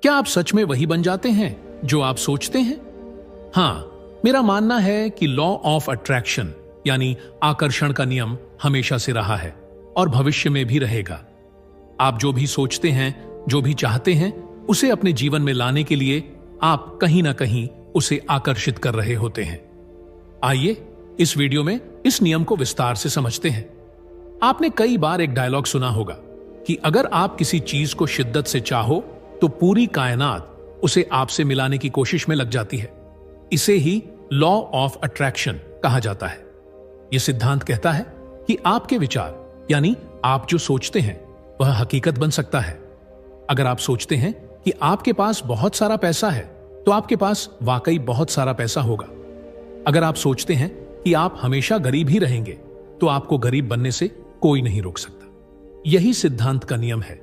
क्या आप सच में वही बन जाते हैं जो आप सोचते हैं? हाँ, मेरा मानना है कि लॉ ऑफ अट्रैक्शन यानी आकर्षण का नियम हमेशा से रहा है और भविष्य में भी रहेगा। आप जो भी सोचते हैं, जो भी चाहते हैं, उसे अपने जीवन में लाने के लिए आप कहीं ना कहीं उसे आकर्षित कर रहे होते हैं। आइए इस वीडियो में इस नियम को विस्तार से समझते हैं। आपने कई बार एक डायलॉग सुना होगा कि अगर आप किसी चीज को शिद्दत से चाहो तो पूरी कायनात उसे आपसे मिलाने की कोशिश में लग जाती है। इसे ही लॉ ऑफ अट्रैक्शन कहा जाता है। यह सिद्धांत कहता है कि आपके विचार यानी आप जो सोचते हैं वह हकीकत बन सकता है। अगर आप सोचते हैं कि आपके पास बहुत सारा पैसा है तो आपके पास वाकई बहुत सारा पैसा होगा। अगर आप सोचते हैं कि आप हमेशा गरीब ही रहेंगे तो आपको गरीब बनने से कोई नहीं रोक सकता। यही सिद्धांत का नियम है,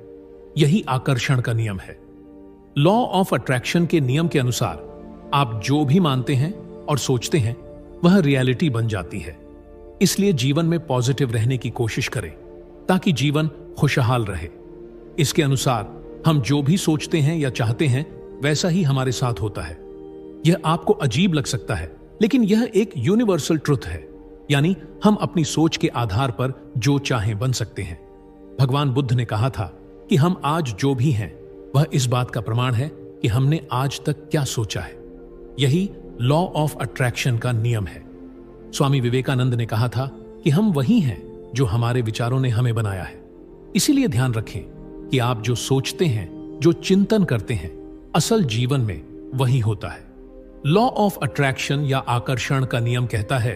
यही आकर्षण का नियम है। लॉ ऑफ अट्रैक्शन के नियम के अनुसार आप जो भी मानते हैं और सोचते हैं वह रियलिटी बन जाती है। इसलिए जीवन में पॉजिटिव रहने की कोशिश करें ताकि जीवन खुशहाल रहे। इसके अनुसार हम जो भी सोचते हैं या चाहते हैं वैसा ही हमारे साथ होता है। यह आपको अजीब लग सकता है, लेकिन यह एक यूनिवर्सल ट्रुथ है, यानी हम अपनी सोच के आधार पर जो चाहें बन सकते हैं। भगवान बुद्ध ने कहा था कि हम आज जो भी हैं वह इस बात का प्रमाण है कि हमने आज तक क्या सोचा है। यही लॉ ऑफ अट्रैक्शन का नियम है। स्वामी विवेकानंद ने कहा था कि हम वही हैं जो हमारे विचारों ने हमें बनाया है। इसीलिए ध्यान रखें कि आप जो सोचते हैं, जो चिंतन करते हैं, असल जीवन में वही होता है। लॉ ऑफ अट्रैक्शन या आकर्षण का नियम कहता है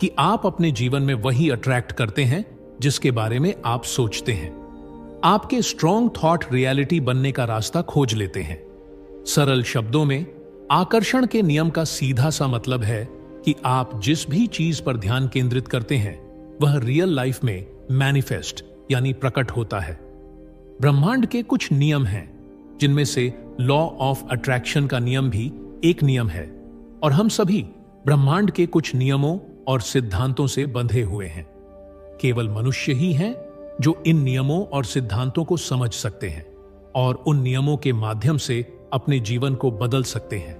कि आप अपने जीवन में वही अट्रैक्ट करते हैं जिसके बारे में आप सोचते हैं। आपके स्ट्रॉन्ग थॉट रियलिटी बनने का रास्ता खोज लेते हैं। सरल शब्दों में आकर्षण के नियम का सीधा सा मतलब है कि आप जिस भी चीज पर ध्यान केंद्रित करते हैं वह रियल लाइफ में मैनिफेस्ट यानी प्रकट होता है। ब्रह्मांड के कुछ नियम हैं जिनमें से लॉ ऑफ अट्रैक्शन का नियम भी एक नियम है, और हम सभी ब्रह्मांड के कुछ नियमों और सिद्धांतों से बंधे हुए हैं। केवल मनुष्य ही हैं जो इन नियमों और सिद्धांतों को समझ सकते हैं और उन नियमों के माध्यम से अपने जीवन को बदल सकते हैं।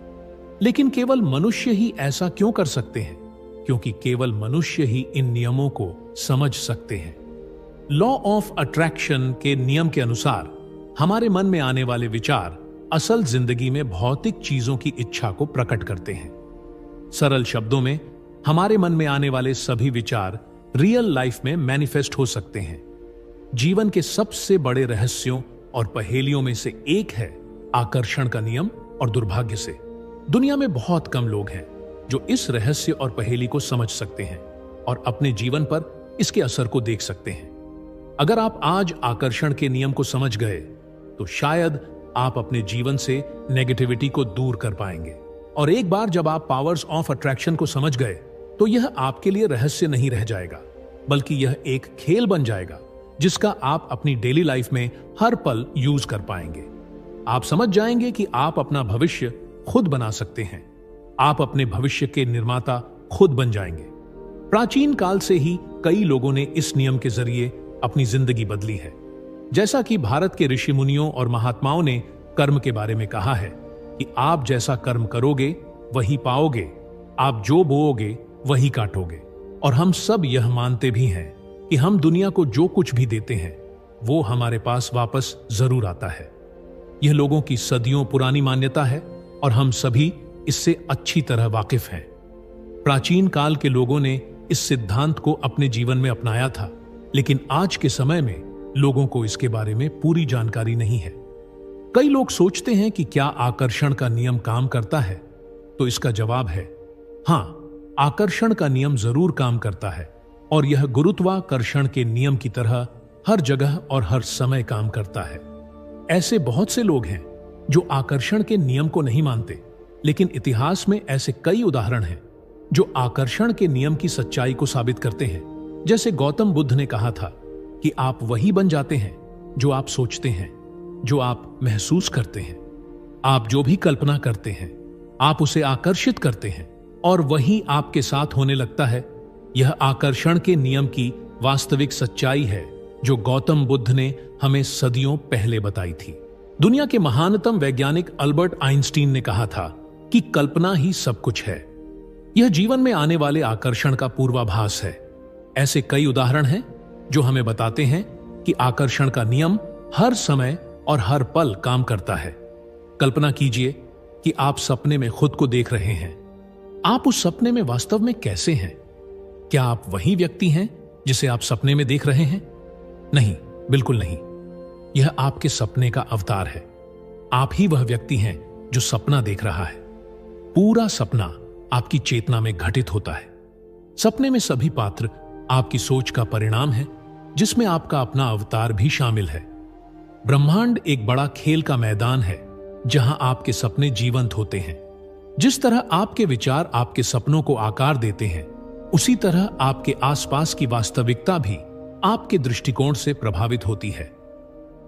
लेकिन केवल मनुष्य ही ऐसा क्यों कर सकते हैं? क्योंकि केवल मनुष्य ही इन नियमों को समझ सकते हैं। लॉ ऑफ अट्रैक्शन के नियम के अनुसार हमारे मन में आने वाले विचार असल जिंदगी में भौतिक चीजों की इच्छा को प्रकट करते हैं। सरल शब्दों में हमारे मन में आने वाले सभी विचार रियल लाइफ में मैनिफेस्ट हो सकते हैं। जीवन के सबसे बड़े रहस्यों और पहेलियों में से एक है आकर्षण का नियम, और दुर्भाग्य से दुनिया में बहुत कम लोग हैं जो इस रहस्य और पहेली को समझ सकते हैं और अपने जीवन पर इसके असर को देख सकते हैं। अगर आप आज आकर्षण के नियम को समझ गए तो शायद आप अपने जीवन से नेगेटिविटी को दूर कर पाएंगे। और एक बार जब आप पावर्स ऑफ अट्रैक्शन को समझ गए तो यह आपके लिए रहस्य नहीं रह जाएगा, बल्कि यह एक खेल बन जाएगा जिसका आप अपनी डेली लाइफ में हर पल यूज कर पाएंगे। आप समझ जाएंगे कि आप अपना भविष्य खुद बना सकते हैं। आप अपने भविष्य के निर्माता खुद बन जाएंगे। प्राचीन काल से ही कई लोगों ने इस नियम के जरिए अपनी जिंदगी बदली है। जैसा कि भारत के ऋषि मुनियों और महात्माओं ने कर्म के बारे में कहा है कि आप जैसा कर्म करोगे वही पाओगे, आप जो बोओगे वही काटोगे। और हम सब यह मानते भी हैं कि हम दुनिया को जो कुछ भी देते हैं वो हमारे पास वापस जरूर आता है। यह लोगों की सदियों पुरानी मान्यता है और हम सभी इससे अच्छी तरह वाकिफ हैं। प्राचीन काल के लोगों ने इस सिद्धांत को अपने जीवन में अपनाया था, लेकिन आज के समय में लोगों को इसके बारे में पूरी जानकारी नहीं है। कई लोग सोचते हैं कि क्या आकर्षण का नियम काम करता है? तो इसका जवाब है हां, आकर्षण का नियम जरूर काम करता है, और यह गुरुत्वाकर्षण के नियम की तरह हर जगह और हर समय काम करता है। ऐसे बहुत से लोग हैं जो आकर्षण के नियम को नहीं मानते, लेकिन इतिहास में ऐसे कई उदाहरण हैं जो आकर्षण के नियम की सच्चाई को साबित करते हैं। जैसे गौतम बुद्ध ने कहा था कि आप वही बन जाते हैं जो आप सोचते हैं, जो आप महसूस करते हैं। आप जो भी कल्पना करते हैं आप उसे आकर्षित करते हैं और वही आपके साथ होने लगता है। यह आकर्षण के नियम की वास्तविक सच्चाई है जो गौतम बुद्ध ने हमें सदियों पहले बताई थी। दुनिया के महानतम वैज्ञानिक अल्बर्ट आइंस्टीन ने कहा था कि कल्पना ही सब कुछ है। यह जीवन में आने वाले आकर्षण का पूर्वाभास है। ऐसे कई उदाहरण हैं जो हमें बताते हैं कि आकर्षण का नियम हर समय और हर पल काम करता है। कल्पना कीजिए कि आप सपने में खुद को देख रहे हैं। आप उस सपने में वास्तव में कैसे हैं? क्या आप वही व्यक्ति हैं जिसे आप सपने में देख रहे हैं? नहीं, बिल्कुल नहीं। यह आपके सपने का अवतार है। आप ही वह व्यक्ति हैं जो सपना देख रहा है। पूरा सपना आपकी चेतना में घटित होता है। सपने में सभी पात्र आपकी सोच का परिणाम है, जिसमें आपका अपना अवतार भी शामिल है। ब्रह्मांड एक बड़ा खेल का मैदान है जहां आपके सपने जीवंत होते हैं। जिस तरह आपके विचार आपके सपनों को आकार देते हैं, उसी तरह आपके आसपास की वास्तविकता भी आपके दृष्टिकोण से प्रभावित होती है।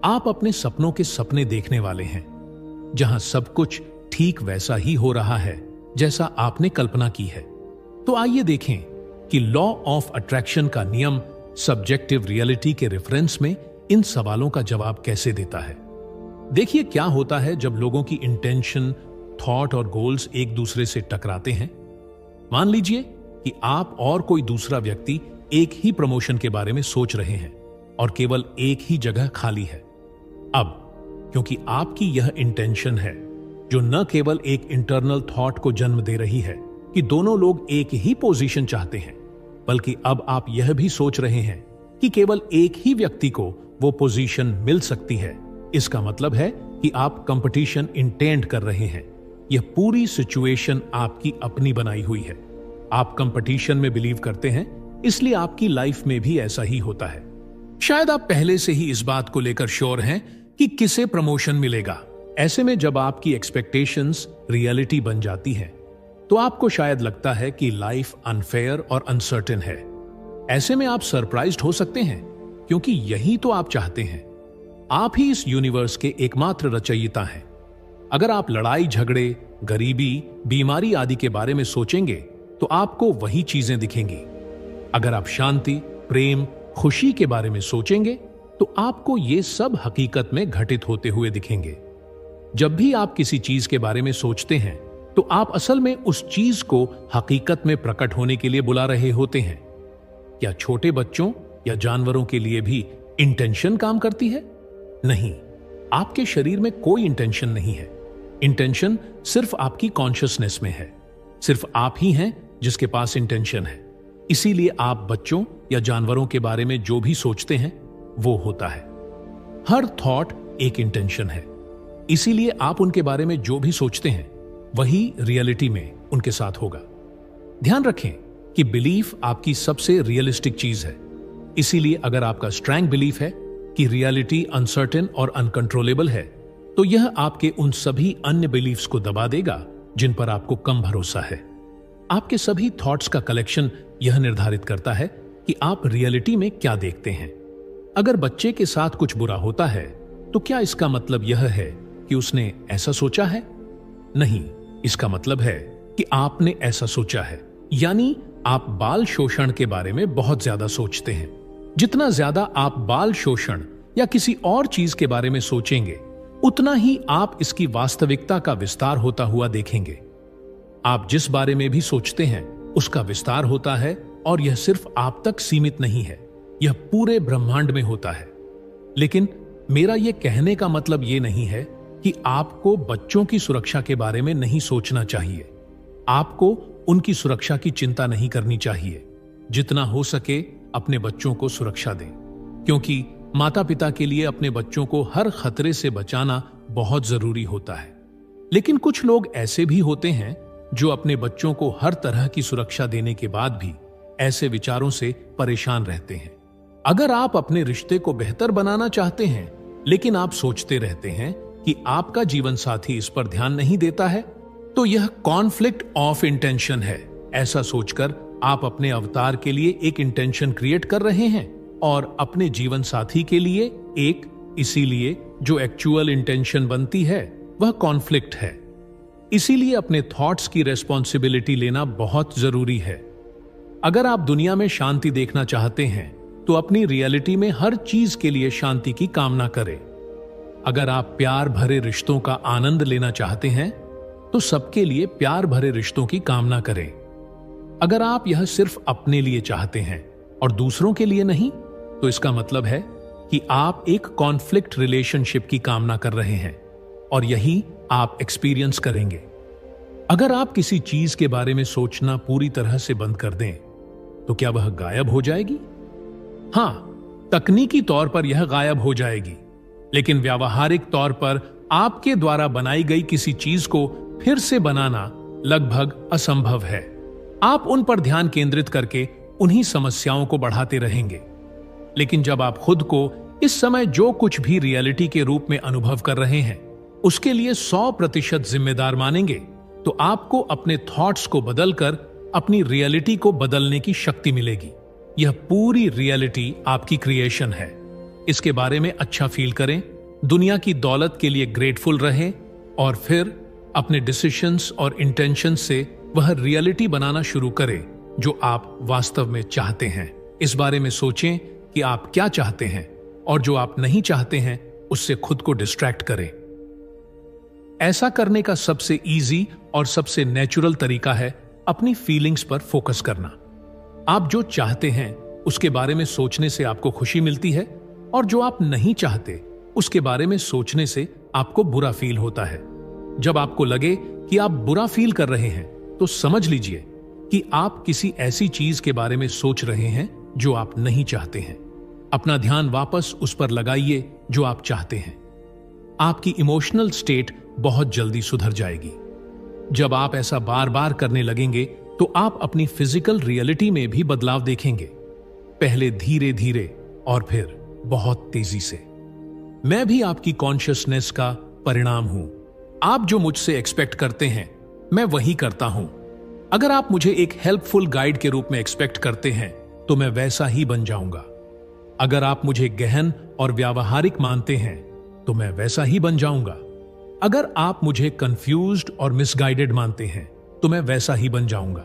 आप अपने सपनों के सपने देखने वाले हैं, जहां सब कुछ ठीक वैसा ही हो रहा है जैसा आपने कल्पना की है। तो आइए देखें कि लॉ ऑफ अट्रैक्शन का नियम सब्जेक्टिव रियलिटी के रेफरेंस में इन सवालों का जवाब कैसे देता है। देखिए क्या होता है जब लोगों की इंटेंशन, थॉट और गोल्स एक दूसरे से टकराते हैं। मान लीजिए कि आप और कोई दूसरा व्यक्ति एक ही प्रमोशन के बारे में सोच रहे हैं और केवल एक ही जगह खाली है। अब क्योंकि आपकी यह इंटेंशन है जो न केवल एक इंटरनल थॉट को जन्म दे रही है कि दोनों लोग एक ही पोजीशन चाहते हैं, बल्कि अब आप यह भी सोच रहे हैं कि केवल एक ही व्यक्ति को वो पोजीशन मिल सकती है। इसका मतलब है कि आप कंपटीशन इंटेंड कर रहे हैं। यह पूरी सिचुएशन आपकी अपनी बनाई हुई है। आप कंपटीशन में बिलीव करते हैं, इसलिए आपकी लाइफ में भी ऐसा ही होता है। शायद आप पहले से ही इस बात को लेकर श्योर हैं कि किसे प्रमोशन मिलेगा। ऐसे में जब आपकी एक्सपेक्टेशंस रियलिटी बन जाती है, तो आपको शायद लगता है कि लाइफ अनफेयर और अनसर्टेन है। ऐसे में आप सरप्राइज्ड हो सकते हैं, क्योंकि यही तो आप चाहते हैं। आप ही इस यूनिवर्स के एकमात्र रचयिता हैं। अगर आप लड़ाई झगड़े, गरीबी, बीमारी आदि के बारे में सोचेंगे तो आपको वही चीजें दिखेंगी। अगर आप शांति, प्रेम, खुशी के बारे में सोचेंगे तो आपको ये सब हकीकत में घटित होते हुए दिखेंगे। जब भी आप किसी चीज के बारे में सोचते हैं तो आप असल में उस चीज को हकीकत में प्रकट होने के लिए बुला रहे होते हैं। क्या छोटे बच्चों या जानवरों के लिए भी इंटेंशन काम करती है? नहीं, आपके शरीर में कोई इंटेंशन नहीं है। इंटेंशन सिर्फ आपकी कॉन्शियसनेस में है। सिर्फ आप ही हैं जिसके पास इंटेंशन है। इसीलिए आप बच्चों या जानवरों के बारे में जो भी सोचते हैं वो होता है। हर थॉट एक इंटेंशन है, इसीलिए आप उनके बारे में जो भी सोचते हैं वही रियलिटी में उनके साथ होगा। ध्यान रखें कि बिलीफ आपकी सबसे रियलिस्टिक चीज है। इसीलिए अगर आपका स्ट्रॉन्ग बिलीफ है कि रियलिटी अनसर्टेन और अनकंट्रोलेबल है, तो यह आपके उन सभी अन्य बिलीफ्स को दबा देगा जिन पर आपको कम भरोसा है। आपके सभी थॉट्स का कलेक्शन यह निर्धारित करता है कि आप रियलिटी में क्या देखते हैं। अगर बच्चे के साथ कुछ बुरा होता है तो क्या इसका मतलब यह है कि उसने ऐसा सोचा है? नहीं, इसका मतलब है कि आपने ऐसा सोचा है। यानी आप बाल शोषण के बारे में बहुत ज्यादा सोचते हैं। जितना ज्यादा आप बाल शोषण या किसी और चीज के बारे में सोचेंगे, उतना ही आप इसकी वास्तविकता का विस्तार होता हुआ देखेंगे। आप जिस बारे में भी सोचते हैं उसका विस्तार होता है, और यह सिर्फ आप तक सीमित नहीं है, यह पूरे ब्रह्मांड में होता है। लेकिन मेरा यह कहने का मतलब यह नहीं है कि आपको बच्चों की सुरक्षा के बारे में नहीं सोचना चाहिए। आपको उनकी सुरक्षा की चिंता नहीं करनी चाहिए। जितना हो सके अपने बच्चों को सुरक्षा दें, क्योंकि माता पिता के लिए अपने बच्चों को हर खतरे से बचाना बहुत जरूरी होता है। लेकिन कुछ लोग ऐसे भी होते हैं जो अपने बच्चों को हर तरह की सुरक्षा देने के बाद भी ऐसे विचारों से परेशान रहते हैं। अगर आप अपने रिश्ते को बेहतर बनाना चाहते हैं, लेकिन आप सोचते रहते हैं कि आपका जीवन साथी इस पर ध्यान नहीं देता है, तो यह कॉन्फ्लिक्ट ऑफ इंटेंशन है। ऐसा सोचकर आप अपने अवतार के लिए एक इंटेंशन क्रिएट कर रहे हैं और अपने जीवन साथी के लिए एक, इसीलिए जो एक्चुअल इंटेंशन बनती है वह कॉन्फ्लिक्ट है। इसीलिए अपने थॉट्स की रेस्पॉन्सिबिलिटी लेना बहुत जरूरी है। अगर आप दुनिया में शांति देखना चाहते हैं तो अपनी रियलिटी में हर चीज के लिए शांति की कामना करें। अगर आप प्यार भरे रिश्तों का आनंद लेना चाहते हैं तो सबके लिए प्यार भरे रिश्तों की कामना करें। अगर आप यह सिर्फ अपने लिए चाहते हैं और दूसरों के लिए नहीं, तो इसका मतलब है कि आप एक कॉन्फ्लिक्ट रिलेशनशिप की कामना कर रहे हैं और यही आप एक्सपीरियंस करेंगे। अगर आप किसी चीज के बारे में सोचना पूरी तरह से बंद कर दें, तो क्या वह गायब हो जाएगी? हां, तकनीकी तौर पर यह गायब हो जाएगी, लेकिन व्यावहारिक तौर पर आपके द्वारा बनाई गई किसी चीज को फिर से बनाना लगभग असंभव है। आप उन पर ध्यान केंद्रित करके उन्हीं समस्याओं को बढ़ाते रहेंगे। लेकिन जब आप खुद को इस समय जो कुछ भी रियलिटी के रूप में अनुभव कर रहे हैं उसके लिए 100% जिम्मेदार मानेंगे, तो आपको अपने थॉट्स को बदलकर अपनी रियलिटी को बदलने की शक्ति मिलेगी। यह पूरी रियलिटी आपकी क्रिएशन है। इसके बारे में अच्छा फील करें, दुनिया की दौलत के लिए ग्रेटफुल रहें और फिर अपने डिसीजंस और इंटेंशंस से वह रियलिटी बनाना शुरू करें जो आप वास्तव में चाहते हैं। इस बारे में सोचें कि आप क्या चाहते हैं और जो आप नहीं चाहते हैं उससे खुद को डिस्ट्रैक्ट करें। ऐसा करने का सबसे इजी और सबसे नेचुरल तरीका है अपनी फीलिंग्स पर फोकस करना। आप जो चाहते हैं उसके बारे में सोचने से आपको खुशी मिलती है और जो आप नहीं चाहते उसके बारे में सोचने से आपको बुरा फील होता है। जब आपको लगे कि आप बुरा फील कर रहे हैं तो समझ लीजिए कि आप किसी ऐसी चीज के बारे में सोच रहे हैं जो आप नहीं चाहते हैं। अपना ध्यान वापस उस पर लगाइए जो आप चाहते हैं। आपकी इमोशनल स्टेट बहुत जल्दी सुधर जाएगी। जब आप ऐसा बार बार करने लगेंगे तो आप अपनी फिजिकल रियलिटी में भी बदलाव देखेंगे, पहले धीरे धीरे और फिर बहुत तेजी से। मैं भी आपकी कॉन्शियसनेस का परिणाम हूं। आप जो मुझसे एक्सपेक्ट करते हैं मैं वही करता हूं। अगर आप मुझे एक हेल्पफुल गाइड के रूप में एक्सपेक्ट करते हैं तो मैं वैसा ही बन जाऊंगा। अगर आप मुझे गहन और व्यावहारिक मानते हैं तो मैं वैसा ही बन जाऊंगा। अगर आप मुझे कंफ्यूज्ड और मिसगाइडेड मानते हैं तो मैं वैसा ही बन जाऊंगा।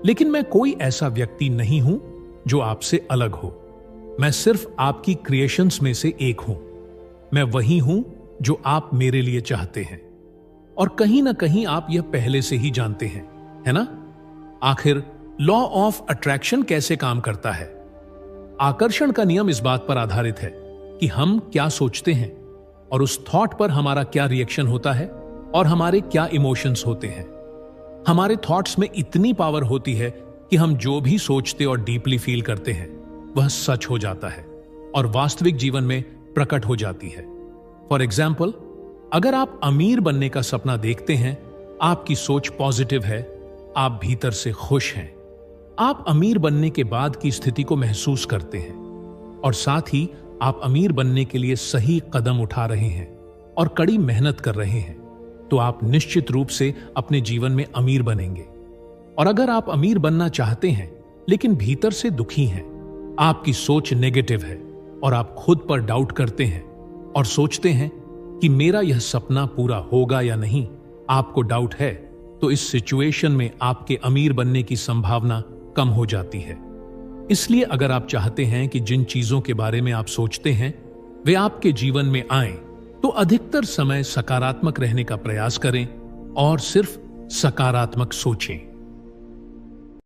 लेकिन मैं कोई ऐसा व्यक्ति नहीं हूं जो आपसे अलग हो। मैं सिर्फ आपकी क्रिएशंस में से एक हूं। मैं वही हूं जो आप मेरे लिए चाहते हैं और कहीं ना कहीं आप यह पहले से ही जानते हैं, है ना? आखिर लॉ ऑफ अट्रैक्शन कैसे काम करता है? आकर्षण का नियम इस बात पर आधारित है कि हम क्या सोचते हैं और उस थॉट पर हमारा क्या रिएक्शन होता है और हमारे क्या इमोशंस होते हैं। हमारे थॉट्स में इतनी पावर होती है कि हम जो भी सोचते और डीपली फील करते हैं वह सच हो जाता है और वास्तविक जीवन में प्रकट हो जाती है। फॉर एग्जाम्पल, अगर आप अमीर बनने का सपना देखते हैं, आपकी सोच पॉजिटिव है, आप भीतर से खुश हैं। आप अमीर बनने के बाद की स्थिति को महसूस करते हैं और साथ ही आप अमीर बनने के लिए सही कदम उठा रहे हैं और कड़ी मेहनत कर रहे हैं, तो आप निश्चित रूप से अपने जीवन में अमीर बनेंगे। और अगर आप अमीर बनना चाहते हैं लेकिन भीतर से दुखी हैं, आपकी सोच नेगेटिव है और आप खुद पर डाउट करते हैं और सोचते हैं कि मेरा यह सपना पूरा होगा या नहीं, आपको डाउट है, तो इस सिचुएशन में आपके अमीर बनने की संभावना कम हो जाती है। इसलिए अगर आप चाहते हैं कि जिन चीजों के बारे में आप सोचते हैं वे आपके जीवन में आएं, तो अधिकतर समय सकारात्मक रहने का प्रयास करें और सिर्फ सकारात्मक सोचें।